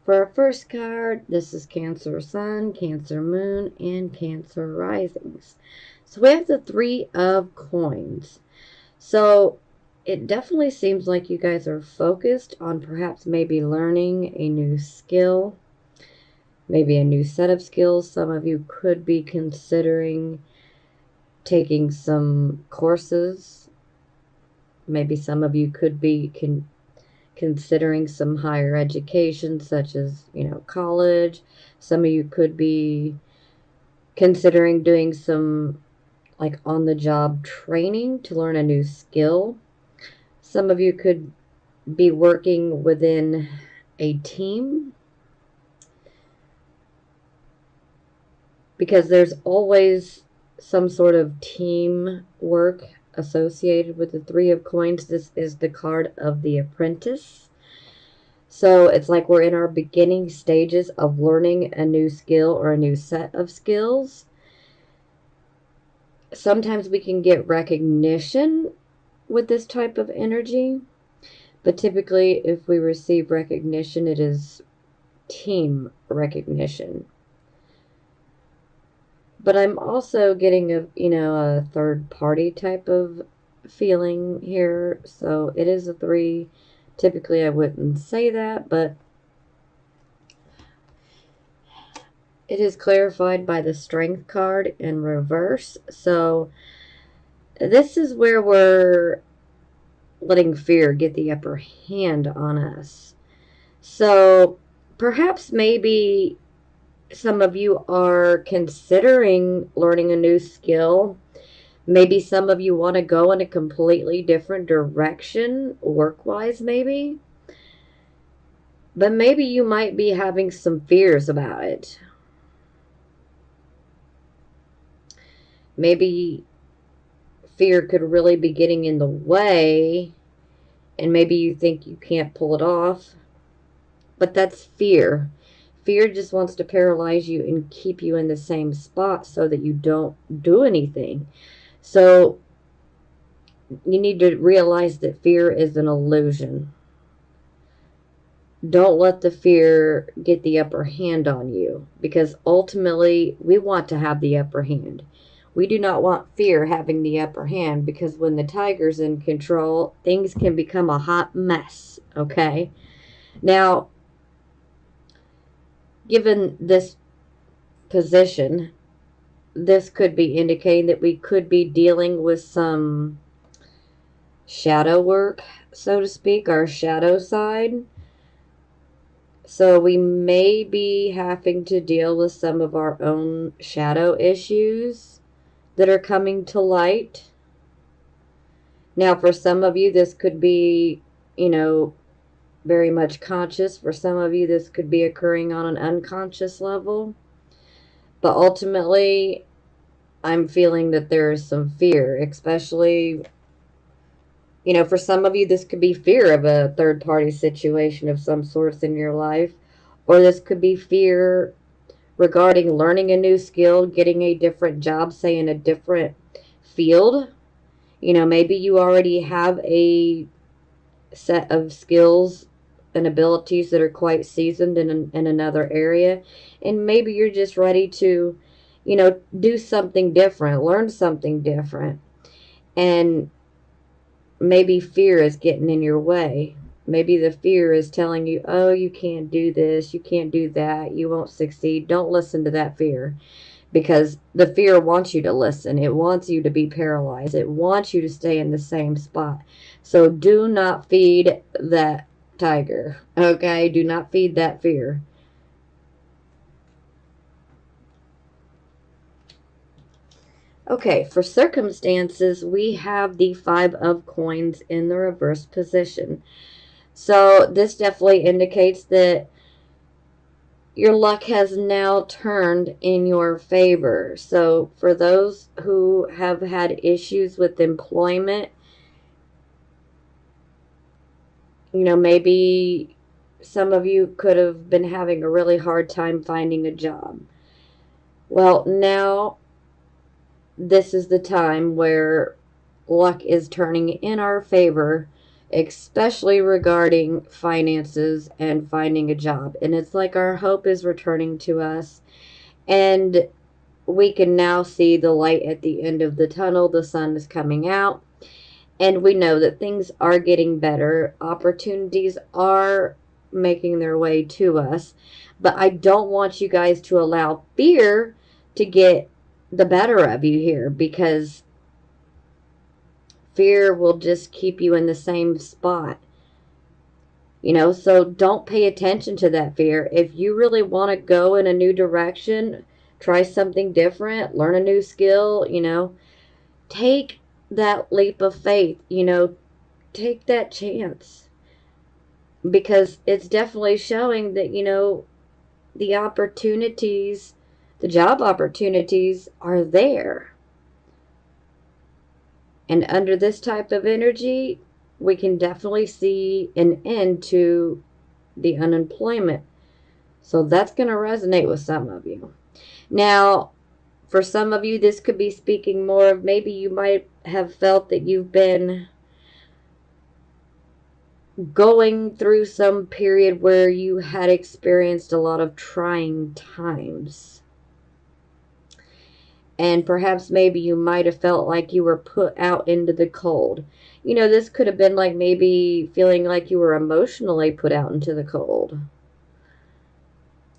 For our first card, this is Cancer Sun, Cancer Moon, and Cancer Risings. So we have the Three of Coins. So it definitely seems like you guys are focused on perhaps maybe learning a new skill, maybe a new set of skills. Some of you could be considering taking some courses. Maybe some of you could be considering some higher education, such as, college. Some of you could be considering doing some like on the job training to learn a new skill. Some of you could be working within a team, because there's always some sort of team work associated with the Three of Coins. This is the card of the apprentice. So it's like we're in our beginning stages of learning a new skill or a new set of skills. Sometimes we can get recognition with this type of energy, but typically if we receive recognition, it is team recognition. But I'm also getting a third party type of feeling here. So it is a 3. Typically I wouldn't say that, but it is clarified by the Strength card in reverse. So this is where we're letting fear get the upper hand on us. So perhaps maybe some of you are considering learning a new skill. Maybe some of you want to go in a completely different direction, work-wise maybe. But maybe you might be having some fears about it. Maybe fear could really be getting in the way, and maybe you think you can't pull it off. But that's fear. Fear just wants to paralyze you and keep you in the same spot so that you don't do anything. So you need to realize that fear is an illusion. Don't let the fear get the upper hand on you, because ultimately we want to have the upper hand. We do not want fear having the upper hand, because when the tiger's in control, things can become a hot mess, okay? Now, given this position, this could be indicating that we could be dealing with some shadow work, so to speak, our shadow side. So we may be having to deal with some of our own shadow issues that are coming to light. Now, for some of you, this could be, very much conscious. For some of you, this could be occurring on an unconscious level. But ultimately, I'm feeling that there is some fear, especially, for some of you, this could be fear of a third party situation of some sorts in your life, or this could be fear regarding learning a new skill, getting a different job, say in a different field. Maybe you already have a set of skills and abilities that are quite seasoned in another area, and maybe you're just ready to, do something different, learn something different, and maybe fear is getting in your way. Maybe the fear is telling you, oh, you can't do this, you can't do that, you won't succeed. Don't listen to that fear, because the fear wants you to listen. It wants you to be paralyzed. It wants you to stay in the same spot. So do not feed that tiger, okay? Do not feed that fear. Okay, for circumstances, we have the Five of Coins in the reverse position. So this definitely indicates that your luck has now turned in your favor. So for those who have had issues with employment, maybe some of you could have been having a really hard time finding a job. Well, now this is the time where luck is turning in our favor especially regarding finances and finding a job. And it's like our hope is returning to us, and we can now see the light at the end of the tunnel. The sun is coming out, and we know that things are getting better. Opportunities are making their way to us. But I don't want you guys to allow fear to get the better of you here, because fear will just keep you in the same spot. So don't pay attention to that fear. If you really want to go in a new direction, try something different, learn a new skill, take that leap of faith, take that chance, because it's definitely showing that, the opportunities, the job opportunities are there. And under this type of energy, we can definitely see an end to the unemployment. So that's going to resonate with some of you. Now, for some of you, this could be speaking more of, maybe you might have felt that you've been going through some period where you had experienced a lot of trying times. And perhaps maybe you might have felt like you were put out into the cold. This could have been like maybe feeling like you were emotionally put out into the cold.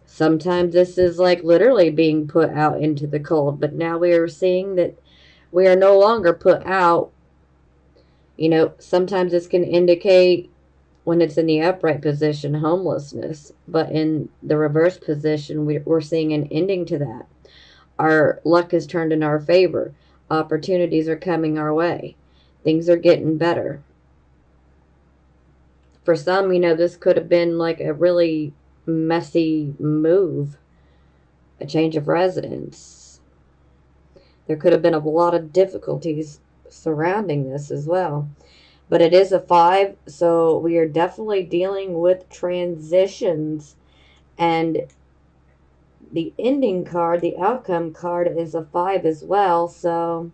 Sometimes this is like literally being put out into the cold, but now we are seeing that we are no longer put out. Sometimes this can indicate, when it's in the upright position, homelessness, but in the reverse position, we're seeing an ending to that. Our luck is turned in our favor. Opportunities are coming our way. Things are getting better. For some, this could have been like a really messy move, a change of residence. There could have been a lot of difficulties surrounding this as well. But it is a 5, so we are definitely dealing with transitions. And the ending card, the outcome card, is a 5 as well. So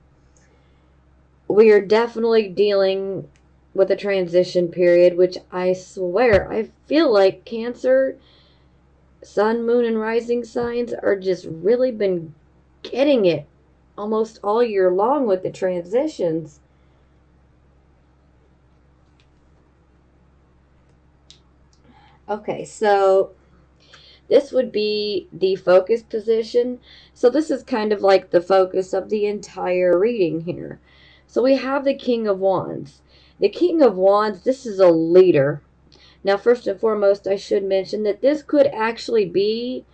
we are definitely dealing with a transition period, which I swear, I feel like Cancer, Sun, Moon, and Rising signs are just really been getting it almost all year long with the transitions. Okay, so this would be the focus position. So this is kind of like the focus of the entire reading here. So we have the King of Wands. The King of Wands, this is a leader. Now, first and foremost, I should mention that this could actually be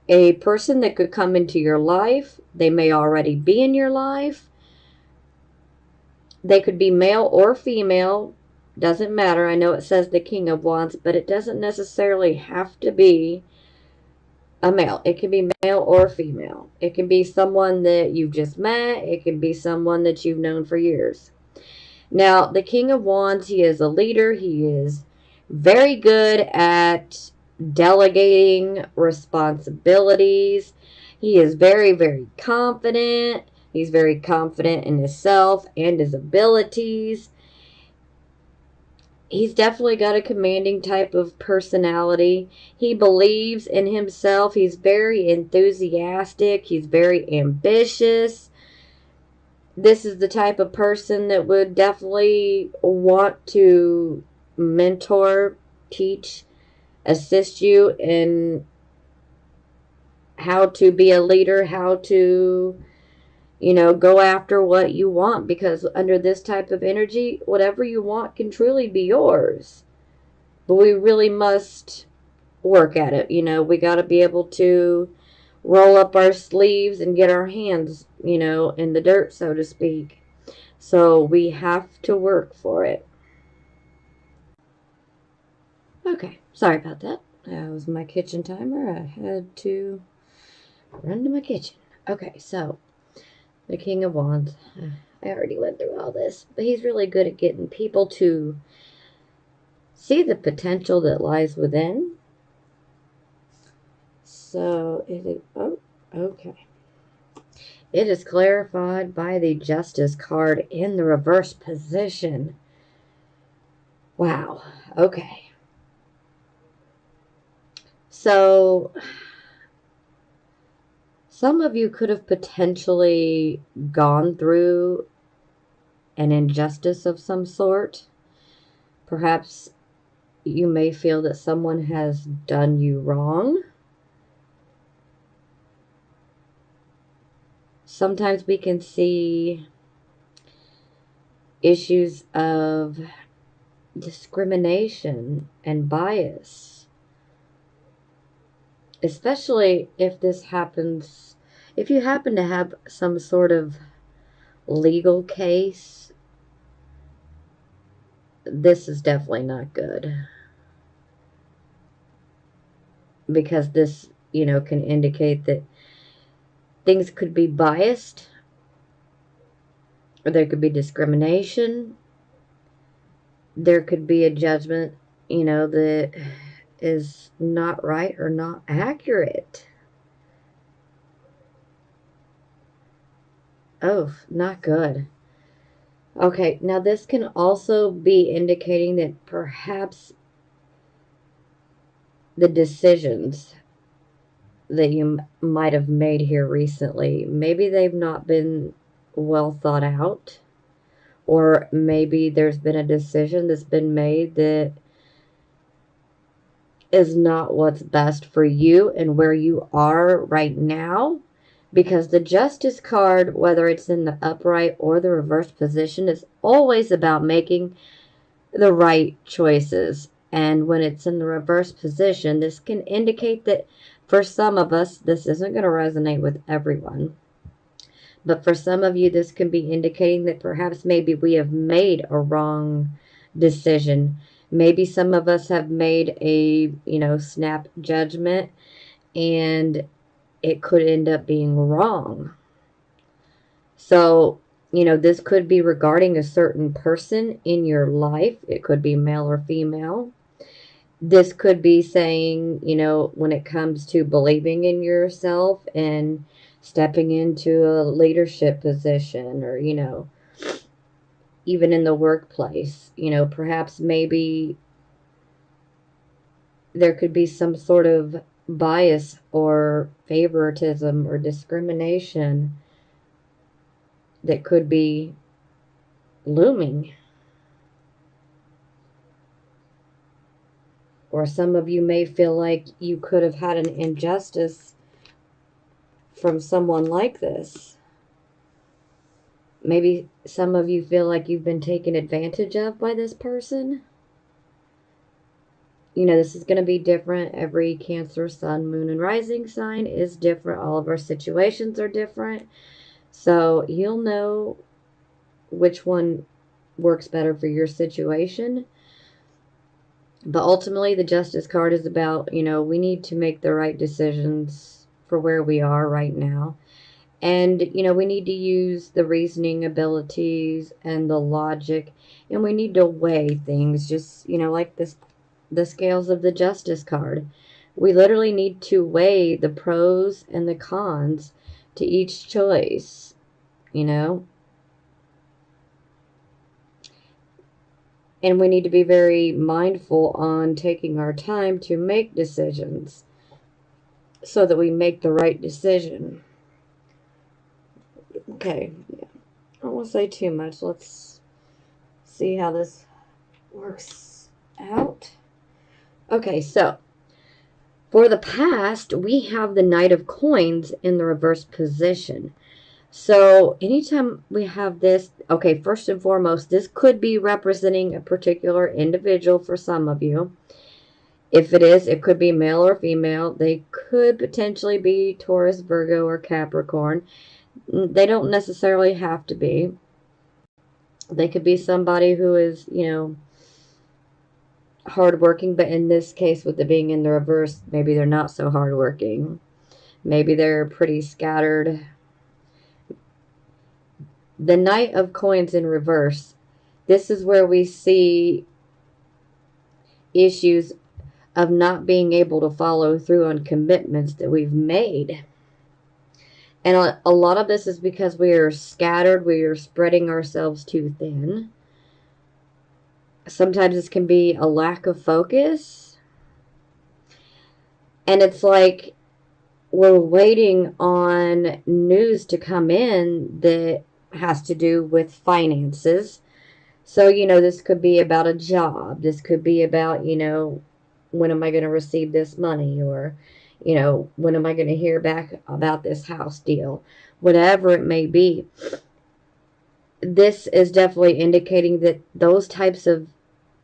a person that could come into your life. They may already be in your life. They could be male or female. Doesn't matter. I know it says the King of Wands, but it doesn't necessarily have to be a male. It can be male or female. It can be someone that you've just met. It can be someone that you've known for years. Now, the King of Wands, he is a leader. He is very good at delegating responsibilities. He is very, very confident. He's very confident in himself and his abilities. He's definitely got a commanding type of personality. He believes in himself. He's very enthusiastic. He's very ambitious. This is the type of person that would definitely want to mentor, teach, assist you in how to be a leader, how to, go after what you want, because under this type of energy, whatever you want can truly be yours. But we really must work at it. We got to be able to roll up our sleeves and get our hands, in the dirt, so to speak. So we have to work for it. Okay, sorry about that. That was my kitchen timer. I had to run to my kitchen. Okay, so the King of Wands. I already went through all this, but he's really good at getting people to see the potential that lies within. So it is, okay. It is clarified by the Justice card in the reverse position. Wow. Okay. So, some of you could have potentially gone through an injustice of some sort. Perhaps you may feel that someone has done you wrong. Sometimes we can see issues of discrimination and bias, especially if this happens, if you happen to have some sort of legal case. This is definitely not good, because this, can indicate that things could be biased, or there could be discrimination. There could be a judgment, that is not right or not accurate. Oh, not good. Okay, now this can also be indicating that perhaps the decisions that you might have made here recently, maybe they've not been well thought out, or maybe there's been a decision that's been made that is not what's best for you and where you are right now. Because the Justice card, whether it's in the upright or the reverse position, is always about making the right choices. And when it's in the reverse position, this can indicate that for some of us, this isn't going to resonate with everyone. But for some of you, this can be indicating that perhaps maybe we have made a wrong decision. Maybe some of us have made a, snap judgment, and it could end up being wrong. So, this could be regarding a certain person in your life. It could be male or female. This could be saying, when it comes to believing in yourself and stepping into a leadership position, or, even in the workplace, perhaps maybe there could be some sort of bias or favoritism or discrimination that could be looming. Or some of you may feel like you could have had an injustice from someone like this. Maybe some of you feel like you've been taken advantage of by this person. This is going to be different. Every Cancer, Sun, Moon, and Rising sign is different. All of our situations are different. So you'll know which one works better for your situation. But ultimately, the Justice card is about, we need to make the right decisions for where we are right now. And, we need to use the reasoning abilities and the logic, and we need to weigh things, just, like the scales of the Justice card. We literally need to weigh the pros and the cons to each choice, And we need to be very mindful on taking our time to make decisions so that we make the right decision. Okay, yeah. I won't say too much. Let's see how this works out. Okay, so for the past, we have the Knight of Coins in the reverse position. So anytime we have this, okay, first and foremost, this could be representing a particular individual for some of you. If it is, it could be male or female. They could potentially be Taurus, Virgo, or Capricorn. They don't necessarily have to be. They could be somebody who is, hardworking, but in this case, with it being in the reverse, maybe they're not so hardworking. Maybe they're pretty scattered. The Knight of Coins in reverse, this is where we see issues of not being able to follow through on commitments that we've made. And a lot of this is because we are scattered, we are spreading ourselves too thin. Sometimes this can be a lack of focus. And it's like we're waiting on news to come in that has to do with finances. So, this could be about a job. This could be about, when am I going to receive this money? Or, when am I going to hear back about this house deal? Whatever it may be. This is definitely indicating that those types of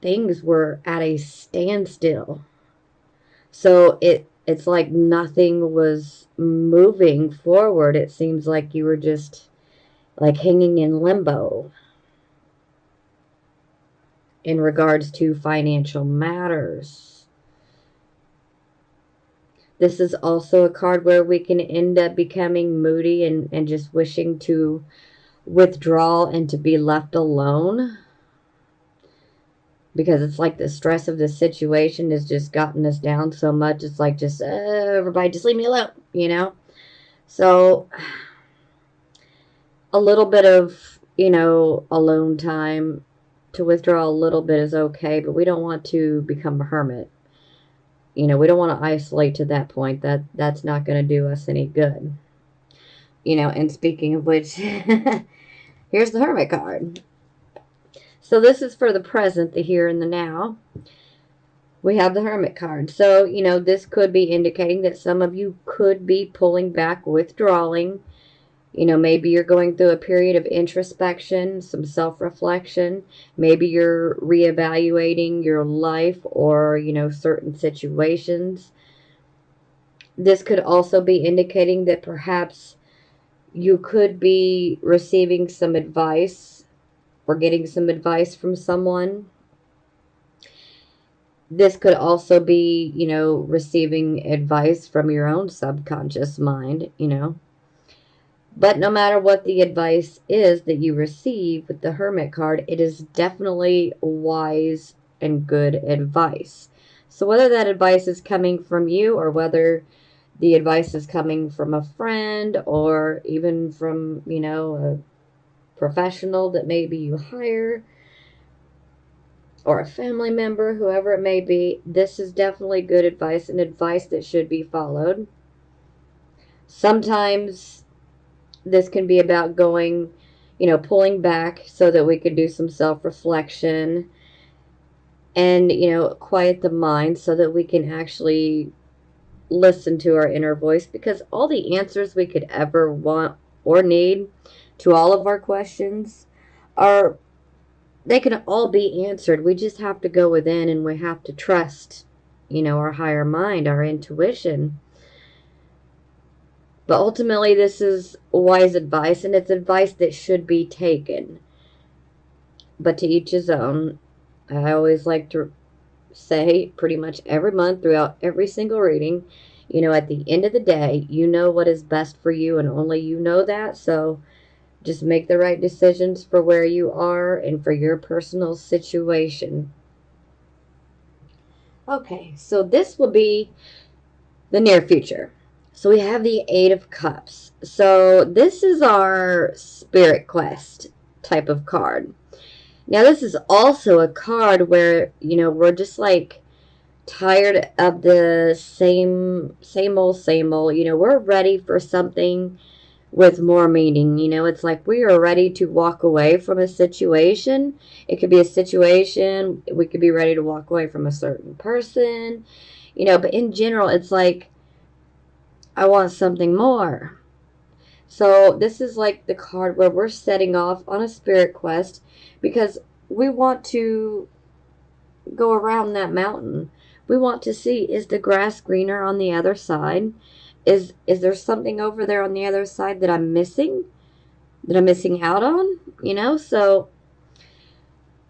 things were at a standstill. So it's like nothing was moving forward. It seems like you were just like hanging in limbo in regards to financial matters. This is also a card where we can end up becoming moody and just wishing to withdraw and to be left alone. Because it's like the stress of the situation has just gotten us down so much. It's like just, everybody just leave me alone. So a little bit of, alone time to withdraw a little bit is okay, but we don't want to become a hermit. We don't want to isolate to that point. That's not going to do us any good. And speaking of which, here's the Hermit card. So this is for the present, the here and the now. We have the Hermit card. So, this could be indicating that some of you could be pulling back, withdrawing. Maybe you're going through a period of introspection, some self-reflection. Maybe you're reevaluating your life or, certain situations. This could also be indicating that perhaps you could be receiving some advice or getting some advice from someone. This could also be, receiving advice from your own subconscious mind. But no matter what the advice is that you receive with the Hermit card, it is definitely wise and good advice. So whether that advice is coming from you or whether the advice is coming from a friend or even from, a professional that maybe you hire or a family member, whoever it may be, this is definitely good advice and advice that should be followed. Sometimes this can be about going, pulling back so that we can do some self-reflection and, quiet the mind so that we can actually listen to our inner voice, because all the answers we could ever want or need to all of our questions they can all be answered. We just have to go within and we have to trust, our higher mind, our intuition. But ultimately, this is wise advice, and it's advice that should be taken. But to each his own. I always like to say pretty much every month throughout every single reading, at the end of the day, you know what is best for you, and only you know that. So just make the right decisions for where you are and for your personal situation. Okay, so this will be the near future. So we have the Eight of Cups. So this is our Spirit Quest type of card. Now this is also a card where, we're just like tired of the same old. We're ready for something with more meaning. It's like we are ready to walk away from a situation. It could be a situation. We could be ready to walk away from a certain person, but in general, it's like, I want something more. So this is like the card where we're setting off on a spirit quest because we want to go around that mountain. We want to see, is the grass greener on the other side? Is there something over there on the other side that I'm missing? That I'm missing out on? So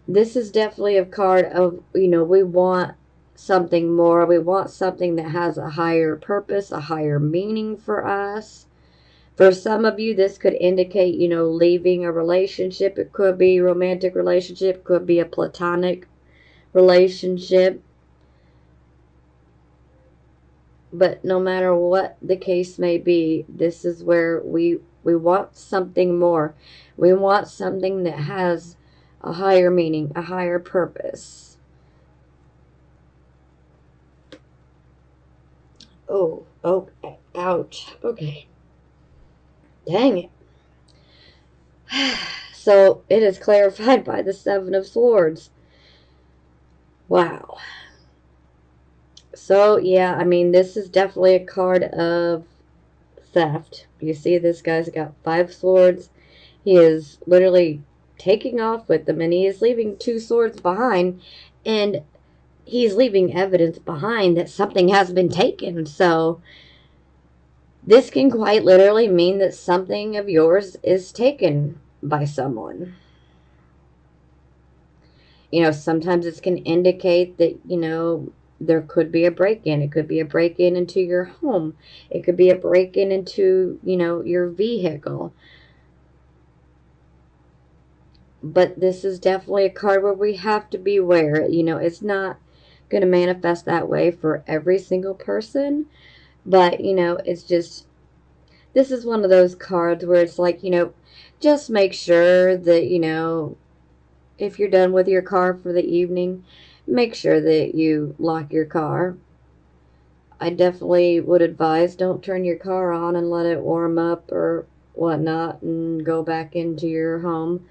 this is definitely a card of, we want something more. We want something that has a higher purpose, a higher meaning for us. For some of you, this could indicate, leaving a relationship. It could be a romantic relationship. It could be a platonic relationship. But no matter what the case may be, this is where we want something more. We want something that has a higher meaning, a higher purpose. Oh, ouch. Okay. Dang it. So it is clarified by the Seven of Swords. Wow. So, yeah, I mean, this is definitely a card of theft. You see, this guy's got 5 swords. He is literally taking off with them, and he is leaving 2 swords behind, and he's leaving evidence behind that something has been taken. So, this can quite literally mean that something of yours is taken by someone. Sometimes it can indicate that, there could be a break-in. It could be a break-in into your home. It could be a break-in into, your vehicle. But this is definitely a card where we have to be aware. It's not going to manifest that way for every single person. But, it's just, this is one of those cards where it's like, just make sure that, if you're done with your car for the evening, make sure that you lock your car. I definitely would advise don't turn your car on and let it warm up or whatnot and go back into your home.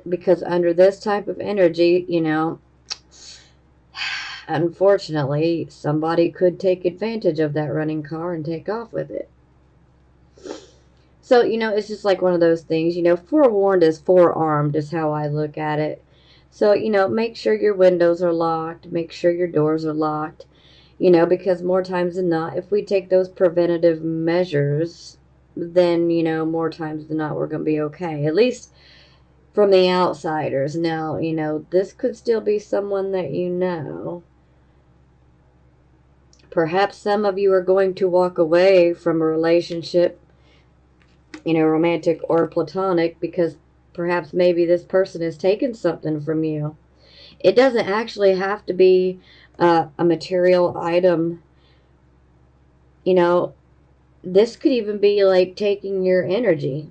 Because under this type of energy, unfortunately, somebody could take advantage of that running car and take off with it. So, it's just like one of those things, forewarned is forearmed is how I look at it. So, make sure your windows are locked, make sure your doors are locked, because more times than not, if we take those preventative measures, then, more times than not, we're going to be okay. At least from the outsiders. Now, this could still be someone that you know. Perhaps some of you are going to walk away from a relationship, romantic or platonic, because perhaps maybe this person has taken something from you. It doesn't actually have to be a material item. This could even be like taking your energy,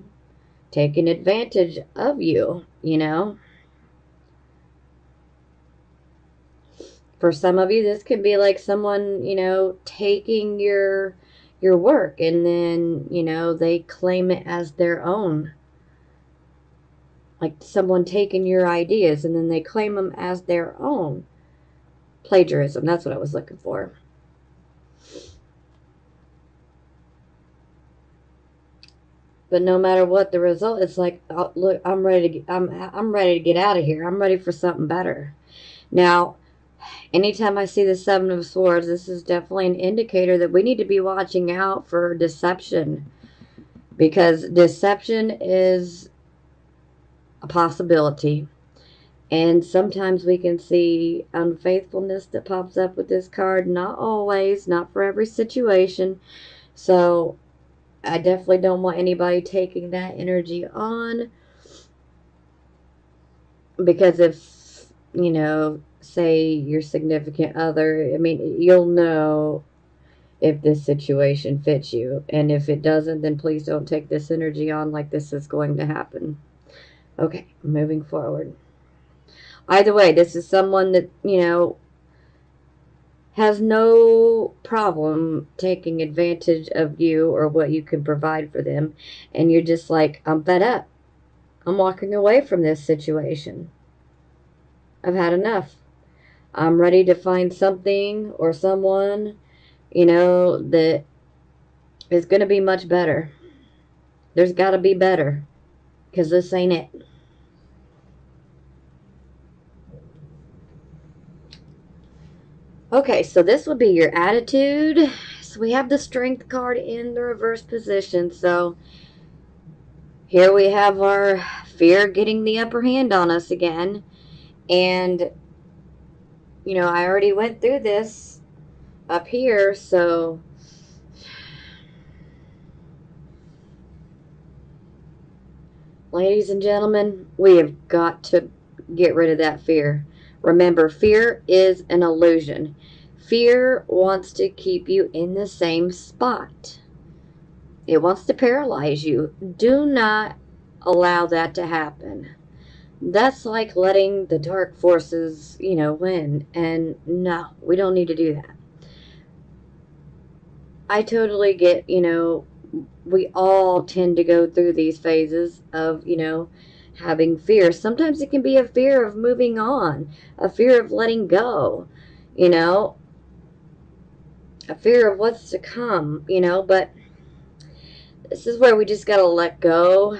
taking advantage of you. For some of you, this could be like someone, taking your work, and then, they claim it as their own. Like someone taking your ideas and then they claim them as their own. Plagiarism, that's what I was looking for. But no matter what the result, it's like, oh, look, I'm ready to get out of here. I'm ready for something better. Now, anytime I see the Seven of Swords, this is definitely an indicator that we need to be watching out for deception, because deception is a possibility. And sometimes we can see unfaithfulness that pops up with this card. Not always, not for every situation. So I definitely don't want anybody taking that energy on, because if, say your significant other, I mean, you'll know if this situation fits you. And if it doesn't, then please don't take this energy on like this is going to happen. Okay, moving forward. Either way, this is someone that, has no problem taking advantage of you or what you can provide for them. And you're just like, I'm fed up. I'm walking away from this situation. I've had enough. I'm ready to find something or someone, that is going to be much better. There's got to be better, because this ain't it. Okay, so this would be your attitude. So we have the Strength card in the reverse position. So here we have our fear getting the upper hand on us again. And, I already went through this up here, so ladies and gentlemen, we have got to get rid of that fear. Remember, fear is an illusion. Fear wants to keep you in the same spot. It wants to paralyze you. Do not allow that to happen. That's like letting the dark forces, win. And no, we don't need to do that. I totally get, we all tend to go through these phases of, having fear. Sometimes it can be a fear of moving on, a fear of letting go, you know, a fear of what's to come, but this is where we just got to let go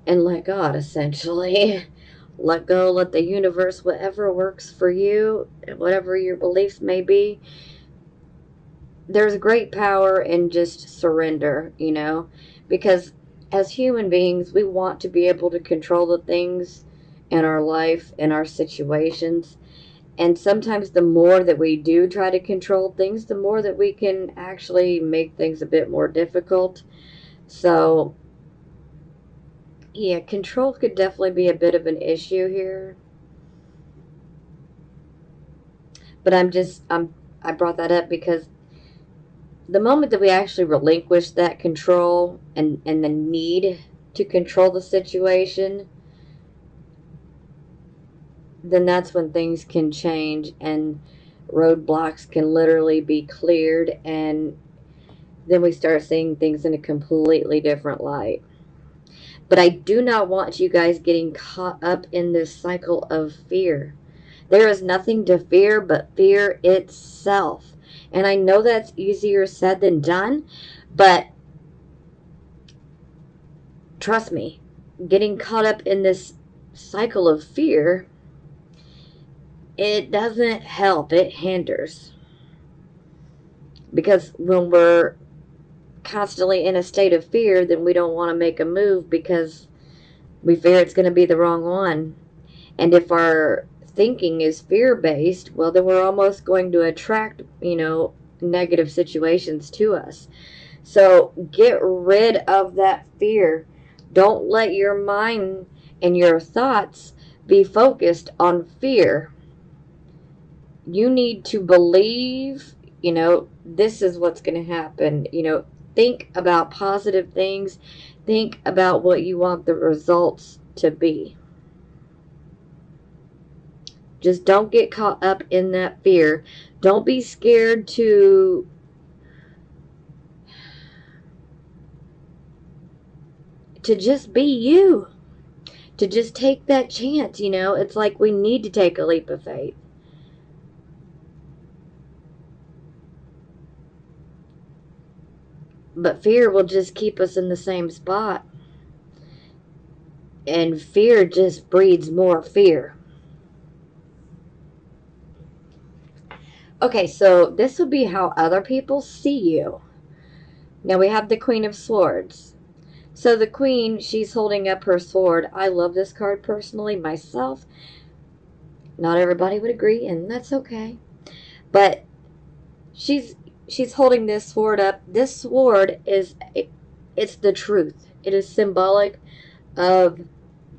and let God, essentially. Let go, let the universe, whatever works for you, whatever your beliefs may be. There's great power in just surrender, because as human beings, we want to be able to control the things in our life, in our situations. And sometimes the more that we do try to control things, the more that we can actually make things a bit more difficult. So, yeah, control could definitely be a bit of an issue here. But I brought that up because the moment that we actually relinquish that control and the need to control the situation, then that's when things can change and roadblocks can literally be cleared, and then we start seeing things in a completely different light. But I do not want you guys getting caught up in this cycle of fear. There is nothing to fear but fear itself. And I know that's easier said than done, but trust me, getting caught up in this cycle of fear, it doesn't help, it hinders. Because when we're constantly in a state of fear, then we don't want to make a move because we fear it's going to be the wrong one. And if our thinking is fear based, well, then we're almost going to attract, negative situations to us. So get rid of that fear. Don't let your mind and your thoughts be focused on fear. You need to believe, this is what's going to happen. Think about positive things. Think about what you want the results to be. Just don't get caught up in that fear. Don't be scared to just be you. To just take that chance, It's like we need to take a leap of faith. But fear will just keep us in the same spot. And fear just breeds more fear. Okay, so this would be how other people see you. Now we have the Queen of Swords. So the Queen, she's holding up her sword. I love this card personally myself. Not everybody would agree, and that's okay. But she's holding this sword up. This sword it's the truth. It is symbolic of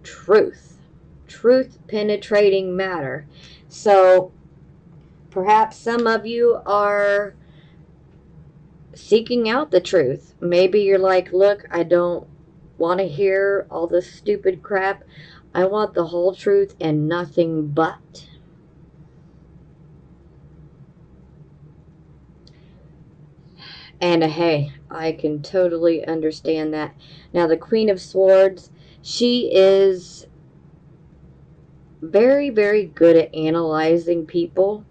truth. Truth penetrating matter. So perhaps some of you are seeking out the truth. Maybe you're like, look, I don't want to hear all this stupid crap. I want the whole truth and nothing but. And hey, I can totally understand that. Now, the Queen of Swords, she is very, very good at analyzing people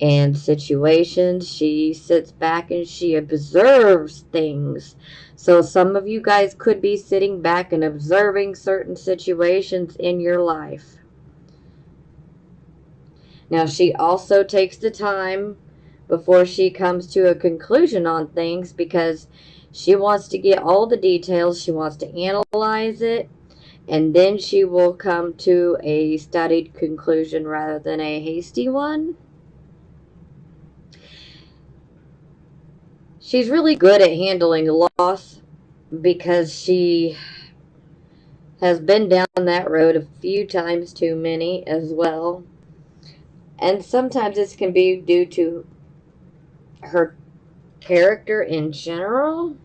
and situations. She sits back and she observes things. So some of you guys could be sitting back and observing certain situations in your life. Now, she also takes the time before she comes to a conclusion on things because she wants to get all the details. She wants to analyze it, and then she will come to a studied conclusion rather than a hasty one. She's really good at handling loss because she has been down that road a few times too many as well. And sometimes this can be due to her character in general.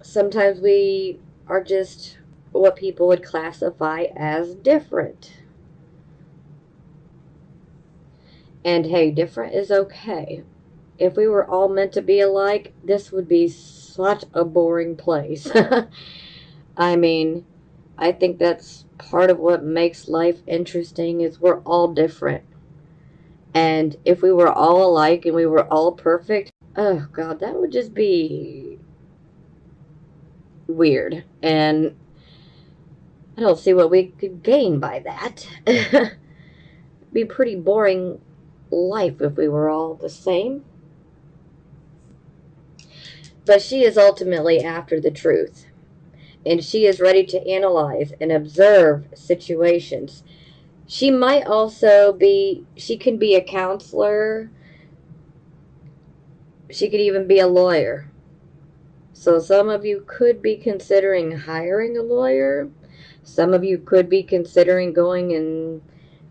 Sometimes we are just what people would classify as different. And hey, different is okay. If we were all meant to be alike, this would be such a boring place. I mean, I think that's part of what makes life interesting is we're all different. And if we were all alike and we were all perfect, oh god, that would just be weird. And I don't see what we could gain by that. Be pretty boring life if we were all the same. But she is ultimately after the truth, and she is ready to analyze and observe situations. She might also be, she can be a counselor, she could even be a lawyer. So some of you could be considering hiring a lawyer. Some of you could be considering going and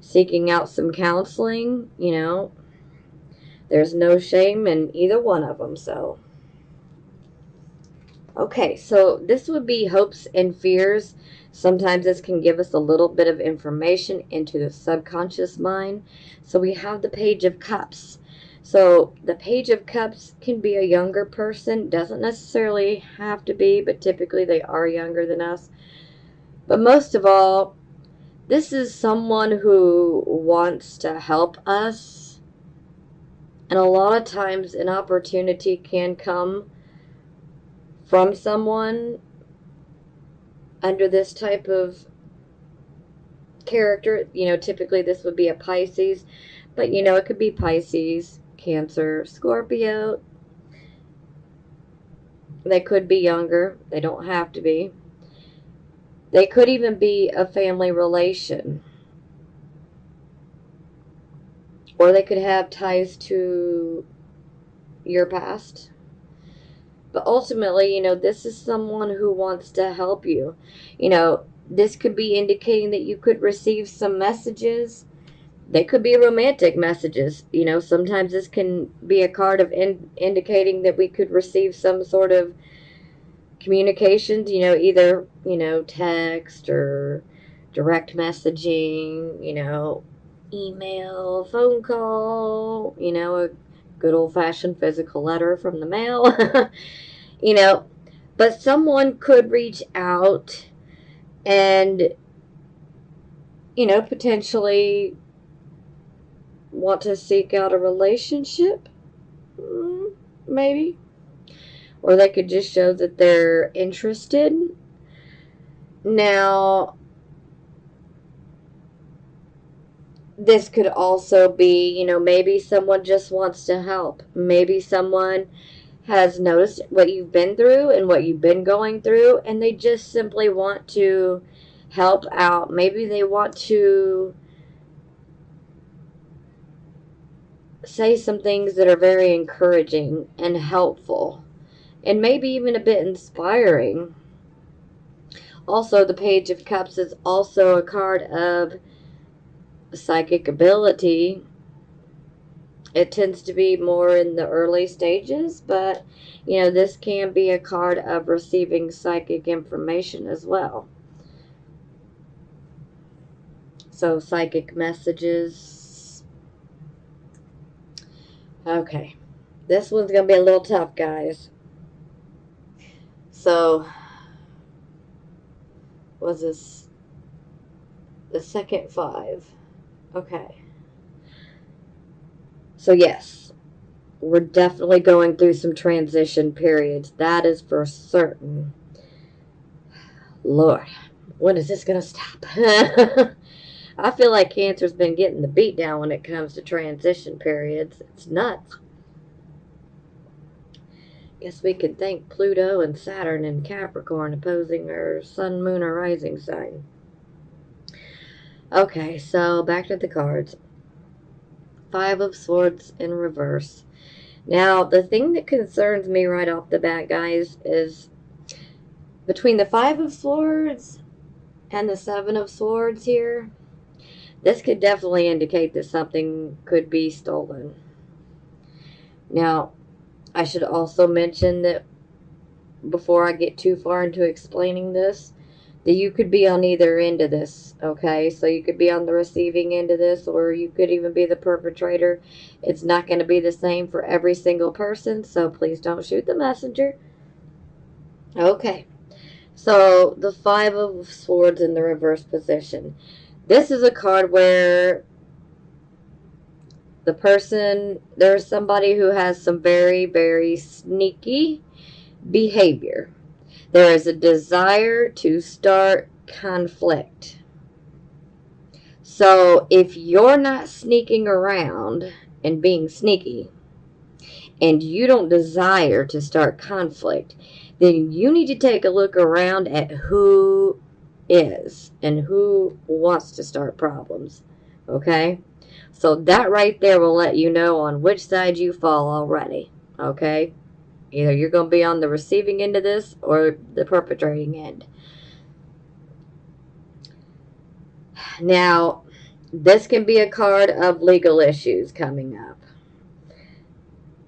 seeking out some counseling. You know, there's no shame in either one of them. So, okay, so this would be hopes and fears. Sometimes this can give us a little bit of information into the subconscious mind. So we have the Page of Cups. So the Page of Cups can be a younger person. Doesn't necessarily have to be, but typically they are younger than us. But most of all, this is someone who wants to help us. And a lot of times an opportunity can come from someone under this type of character. You know, typically this would be a Pisces, but you know, it could be Pisces, Cancer, Scorpio. They could be younger. They don't have to be. They could even be a family relation. Or they could have ties to your past. But ultimately, you know, this is someone who wants to help you. You know, this could be indicating that you could receive some messages. They could be romantic messages. You know, sometimes this can be a card of indicating that we could receive some sort of communications, you know, either, you know, text or direct messaging, you know, email, phone call, you know, a good old-fashioned physical letter from the mail. You know, but someone could reach out and, you know, potentially want to seek out a relationship, maybe. Or they could just show that they're interested. Now, this could also be, you know, maybe someone just wants to help. Maybe someone has noticed what you've been through and what you've been going through, and they just simply want to help out. Maybe they want to say some things that are very encouraging and helpful, and maybe even a bit inspiring. Also, the Page of Cups is also a card of psychic ability. It tends to be more in the early stages, but you know, this can be a card of receiving psychic information as well. So, psychic messages. Okay, this one's going to be a little tough, guys. So, was this the second five? Okay. So, yes, we're definitely going through some transition periods. That is for certain. Lord, when is this going to stop? I feel like Cancer's been getting the beat down when it comes to transition periods. It's nuts. Guess we could thank Pluto and Saturn and Capricorn opposing our sun, moon, or rising sign. Okay, so back to the cards. Five of Swords in reverse. Now, the thing that concerns me right off the bat, guys, is between the Five of Swords and the Seven of Swords here, this could definitely indicate that something could be stolen. Now, I should also mention that before I get too far into explaining this, that you could be on either end of this, okay? So you could be on the receiving end of this, or you could even be the perpetrator. It's not going to be the same for every single person, so please don't shoot the messenger. Okay, so the Five of Swords in the reverse position. This is a card where there's somebody who has some very, very sneaky behavior. There is a desire to start conflict. So if you're not sneaking around and being sneaky, and you don't desire to start conflict, then you need to take a look around at who is and who wants to start problems. Okay? So that right there will let you know on which side you fall already. Okay? Either you're going to be on the receiving end of this or the perpetrating end. Now, this can be a card of legal issues coming up.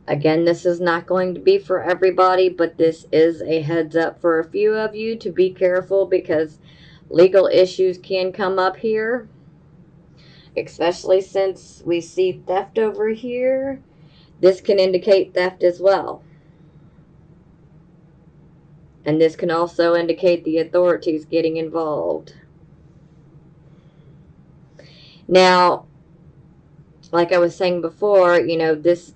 Again, this is not going to be for everybody, but this is a heads up for a few of you to be careful, because legal issues can come up here, especially since we see theft over here. This can indicate theft as well. And this can also indicate the authorities getting involved. Now, like I was saying before, this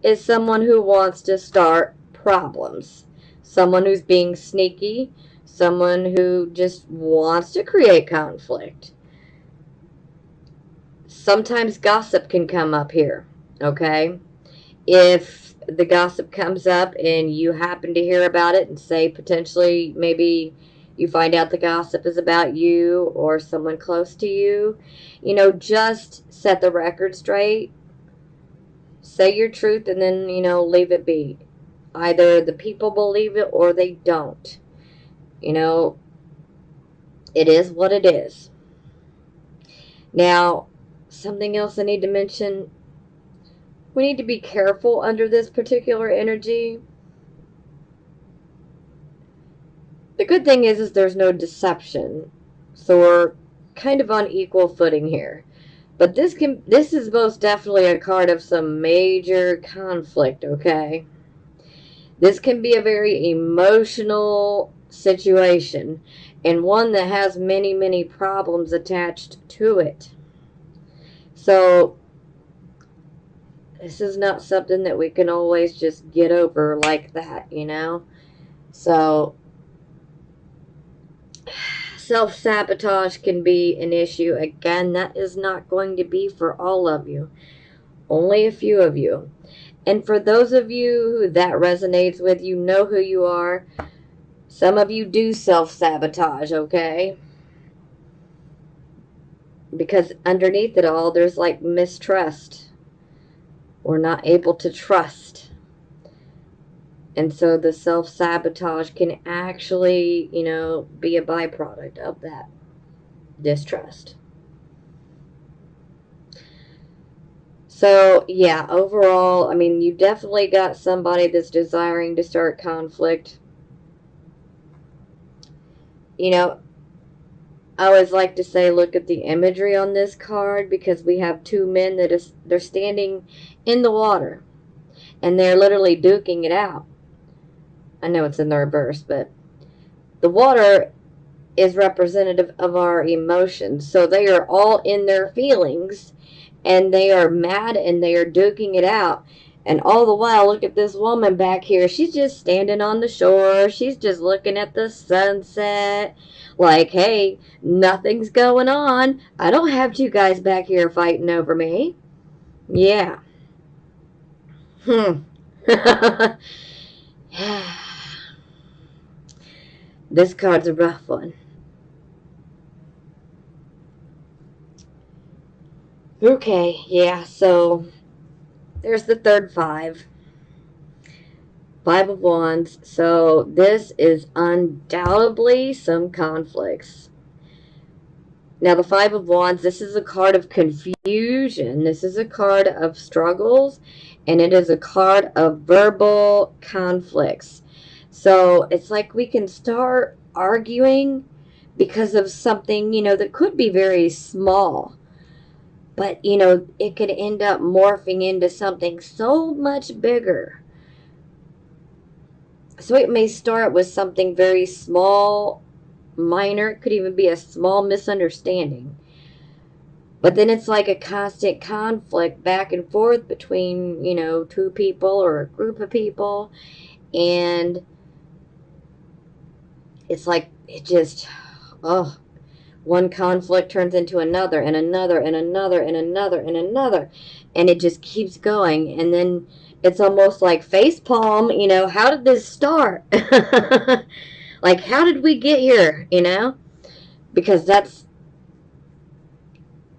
is someone who wants to start problems. Someone who's being sneaky. Someone who just wants to create conflict. Sometimes gossip can come up here, okay? If the gossip comes up and you happen to hear about it and say potentially maybe you find out the gossip is about you or someone close to you, just set the record straight. Say your truth and then, leave it be. Either the people believe it or they don't. It is what it is. Now, something else I need to mention. We need to be careful under this particular energy. The good thing is there's no deception. So we're kind of on equal footing here. But this is most definitely a card of some major conflict, okay? This can be a very emotional situation, and one that has many, many problems attached to it. So this is not something that we can always just get over like that, So self-sabotage can be an issue. Again, that is not going to be for all of you. Only a few of you. And for those of you who that resonates with, you know who you are. Some of you do self-sabotage, okay? Because underneath it all, there's like mistrust. We're not able to trust. And so the self-sabotage can actually, be a byproduct of that distrust. So, yeah, overall, you definitely got somebody that's desiring to start conflict. I always like to say, look at the imagery on this card, because we have two men they're standing in the water, and they're literally duking it out. I know it's in the reverse, but the water is representative of our emotions. So they are all in their feelings, and they are mad, and they are duking it out. And all the while, look at this woman back here. She's just standing on the shore. She's just looking at the sunset. Like, hey, nothing's going on. I don't have two guys back here fighting over me. Yeah. This card's a rough one. Okay, yeah, so there's the third five. Five of Wands. So this is undoubtedly some conflicts. Now, the Five of Wands, this is a card of confusion. This is a card of struggles, and it is a card of verbal conflicts. So it's like we can start arguing because of something, that could be very small. But, it could end up morphing into something so much bigger. So it may start with something very small, minor. It could even be a small misunderstanding. But then it's like a constant conflict back and forth between, two people or a group of people. And it's like it just, oh, one conflict turns into another and another and another and another and another. And it just keeps going. And then it's almost like facepalm, how did this start? Like, how did we get here, Because that's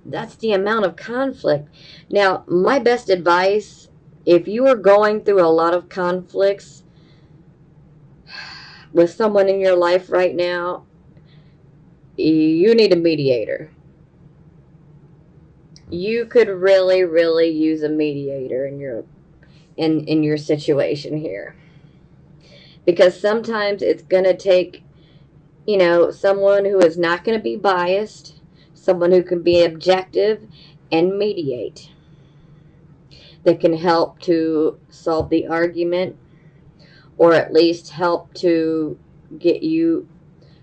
the amount of conflict. Now, my best advice, if you are going through a lot of conflicts with someone in your life right now, you need a mediator. You could really, really use a mediator in your situation here. Because sometimes it's going to take, someone who is not going to be biased, someone who can be objective and mediate, that can help to solve the argument, or at least help to get you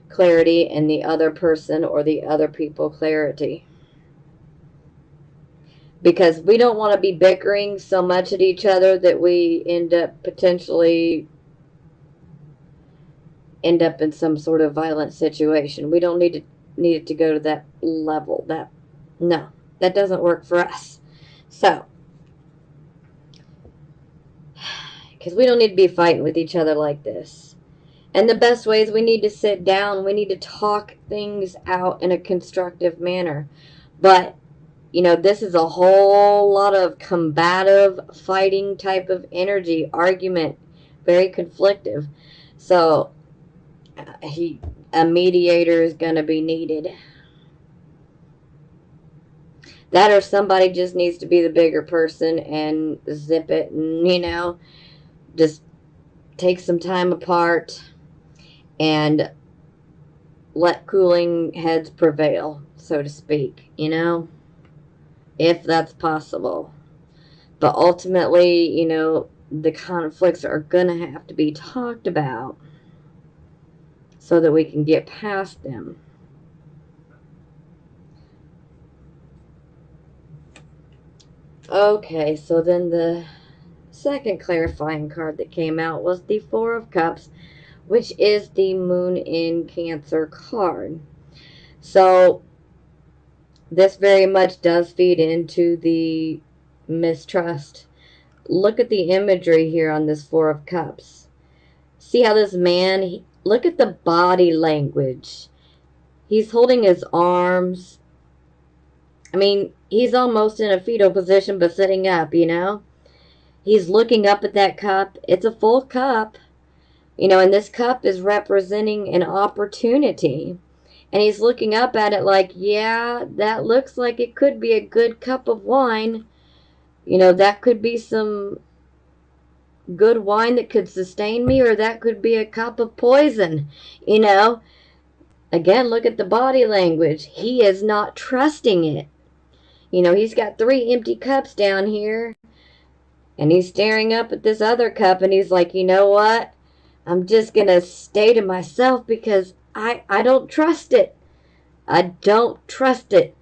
clarity and the other person or the other people clarity. Because we don't want to be bickering so much at each other that we end up in some sort of violent situation. We don't need it to go to that level. No, that doesn't work for us. So, because we don't need to be fighting with each other like this. And the best way is we need to sit down. We need to talk things out in a constructive manner. But, this is a whole lot of combative, fighting type of energy, argument, very conflictive. So, a mediator is going to be needed. That, or somebody just needs to be the bigger person and zip it and, just take some time apart and let cooling heads prevail, so to speak, if that's possible. But ultimately, the conflicts are going to have to be talked about so that we can get past them. Okay, so then the second clarifying card that came out was the Four of Cups, which is the Moon in Cancer card. So this very much does feed into the mistrust. Look at the imagery here on this Four of Cups. See how this man, look at the body language. He's holding his arms. I mean, he's almost in a fetal position, but sitting up, He's looking up at that cup. It's a full cup, and this cup is representing an opportunity. And he's looking up at it like, yeah, that looks like it could be a good cup of wine. That could be some good wine that could sustain me, or that could be a cup of poison. Again, look at the body language. He is not trusting it. He's got 3 empty cups down here, and he's staring up at this other cup, and he's like, you know what? I'm just going to stay to myself because I don't trust it. I don't trust it.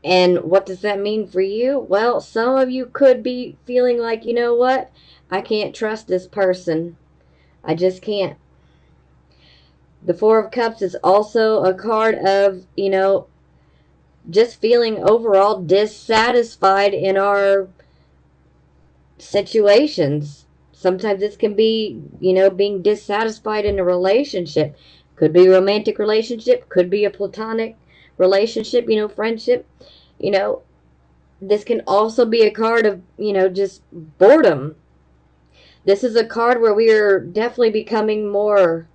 And what does that mean for you? Well, some of you could be feeling like, you know what? I can't trust this person. I just can't. The Four of Cups is also a card of, just feeling overall dissatisfied in our situations. Sometimes this can be, being dissatisfied in a relationship. Could be a romantic relationship, could be a platonic relationship, friendship. This can also be a card of, just boredom. This is a card where we are definitely becoming more,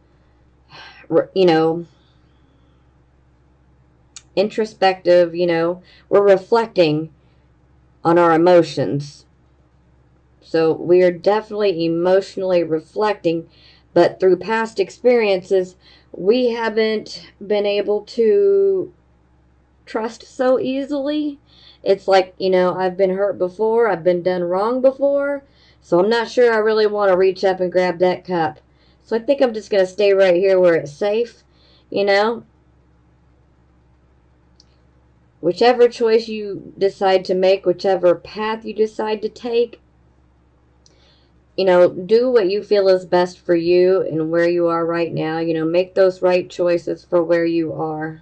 introspective, we're reflecting on our emotions. So we are definitely emotionally reflecting, but through past experiences, we haven't been able to trust so easily. It's like, I've been hurt before, I've been done wrong before, so I'm not sure I really want to reach up and grab that cup. So I think I'm just going to stay right here where it's safe, you know? Whichever choice you decide to make, whichever path you decide to take, do what you feel is best for you and where you are right now. Make those right choices for where you are.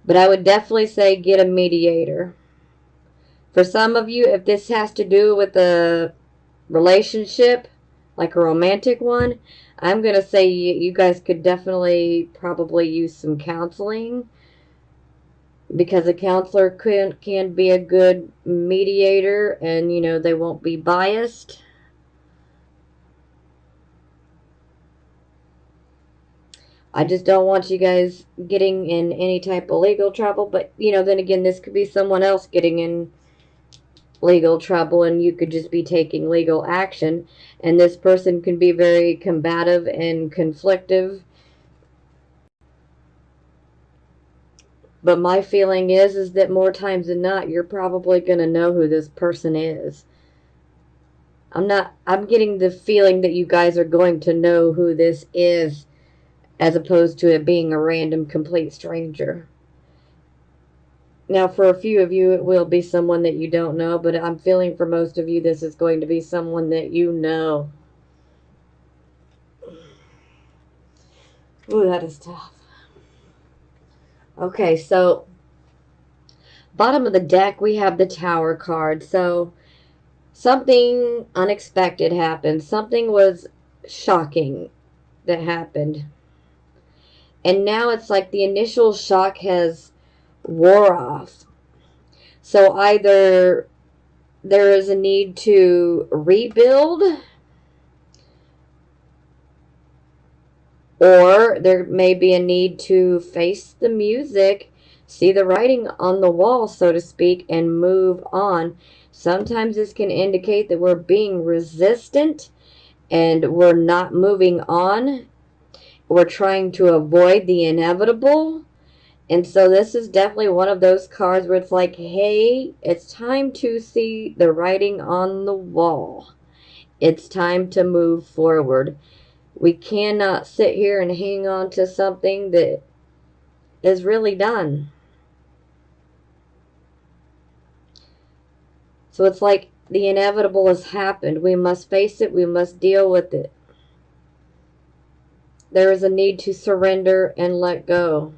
But I would definitely say get a mediator. For some of you, if this has to do with a relationship, like a romantic one, I'm going to say you guys could definitely probably use some counseling, because a counselor can be a good mediator, and they won't be biased. I just don't want you guys getting in any type of legal trouble, but then again, this could be someone else getting in legal trouble, and you could just be taking legal action, and this person can be very combative and conflictive. But my feeling is that more times than not, you're probably going to know who this person is. I'm getting the feeling that you guys are going to know who this is, as opposed to it being a random complete stranger. Now, for a few of you, it will be someone that you don't know, but I'm feeling for most of you, this is going to be someone that you know. Ooh, that is tough. Okay, so bottom of the deck, we have the Tower card. So something unexpected happened. Something was shocking that happened. And now it's like the initial shock has wore off. So either there is a need to rebuild, or there may be a need to face the music, see the writing on the wall, so to speak, and move on. Sometimes this can indicate that we're being resistant and we're not moving on. We're trying to avoid the inevitable. And so this is definitely one of those cards where it's like, hey, it's time to see the writing on the wall. It's time to move forward. We cannot sit here and hang on to something that is really done. So it's like the inevitable has happened. We must face it. We must deal with it. There is a need to surrender and let go.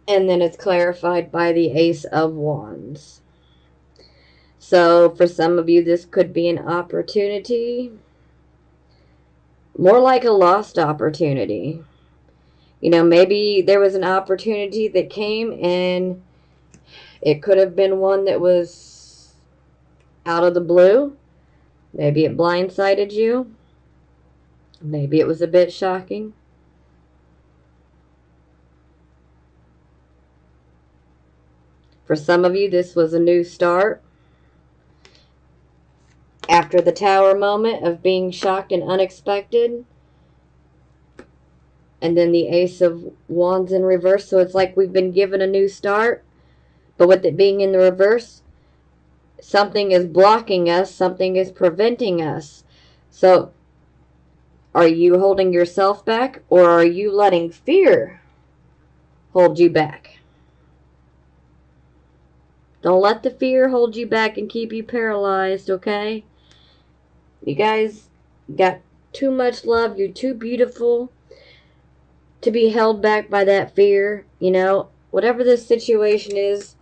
And then it's clarified by the Ace of Wands. So for some of you, this could be an opportunity. More like a lost opportunity. Maybe there was an opportunity that came, and it could have been one that was out of the blue. Maybe it blindsided you. Maybe it was a bit shocking. For some of you, this was a new start. After the Tower moment of being shocked and unexpected, and then the Ace of Wands in reverse. So it's like we've been given a new start, but with it being in the reverse, something is blocking us, something is preventing us. So are you holding yourself back, or are you letting fear hold you back? Don't let the fear hold you back and keep you paralyzed, okay? You guys got too much love. You're too beautiful to be held back by that fear. Whatever this situation is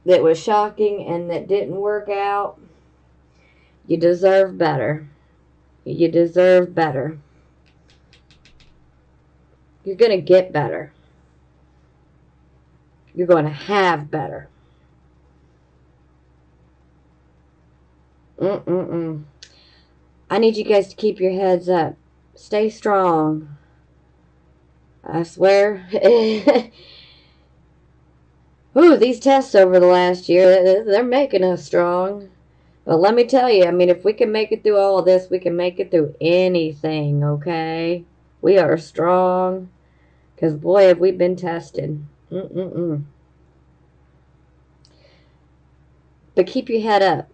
that was shocking and that didn't work out, you deserve better. You deserve better. You're going to get better. You're going to have better. I need you guys to keep your heads up. Stay strong. I swear. Ooh, these tests over the last year, they're making us strong. But let me tell you, I mean, if we can make it through all of this, we can make it through anything, okay? We are strong. Because, boy, have we been tested. But keep your head up.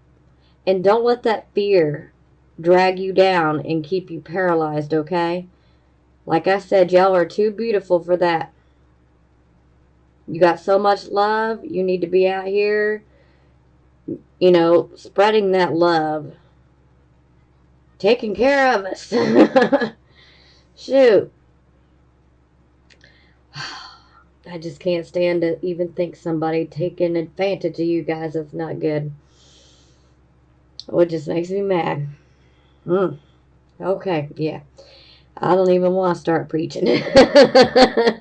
And don't let that fear drag you down and keep you paralyzed, okay? Like I said, y'all are too beautiful for that. You got so much love. You need to be out here, you know, spreading that love. Taking care of us. Shoot. I just can't stand to even think somebody taking advantage of you guys. That's not good. Oh, it just makes me mad. Okay, yeah. I don't even want to start preaching. I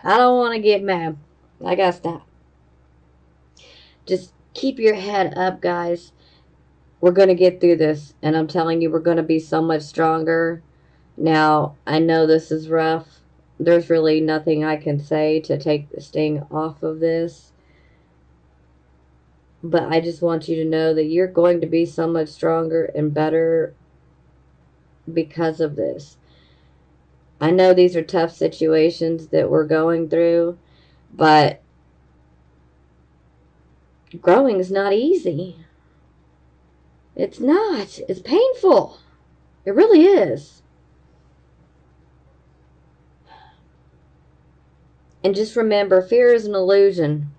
don't want to get mad. I gotta stop. Just keep your head up, guys. We're going to get through this. And I'm telling you, we're going to be so much stronger. Now, I know this is rough. There's really nothing I can say to take the sting off of this. But I just want you to know that you're going to be so much stronger and better because of this. I know these are tough situations that we're going through, but growing is not easy. It's not. It's painful. It really is. And just remember, fear is an illusion.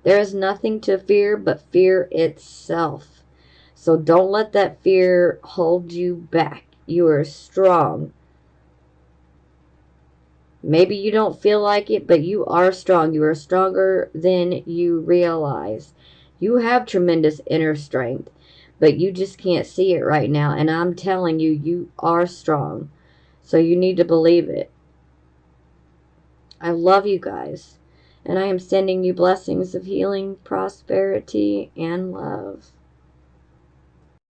There is nothing to fear but fear itself. So don't let that fear hold you back. You are strong. Maybe you don't feel like it, but you are strong. You are stronger than you realize. You have tremendous inner strength, but you just can't see it right now. And I'm telling you, you are strong. So you need to believe it. I love you guys. And I am sending you blessings of healing, prosperity, and love.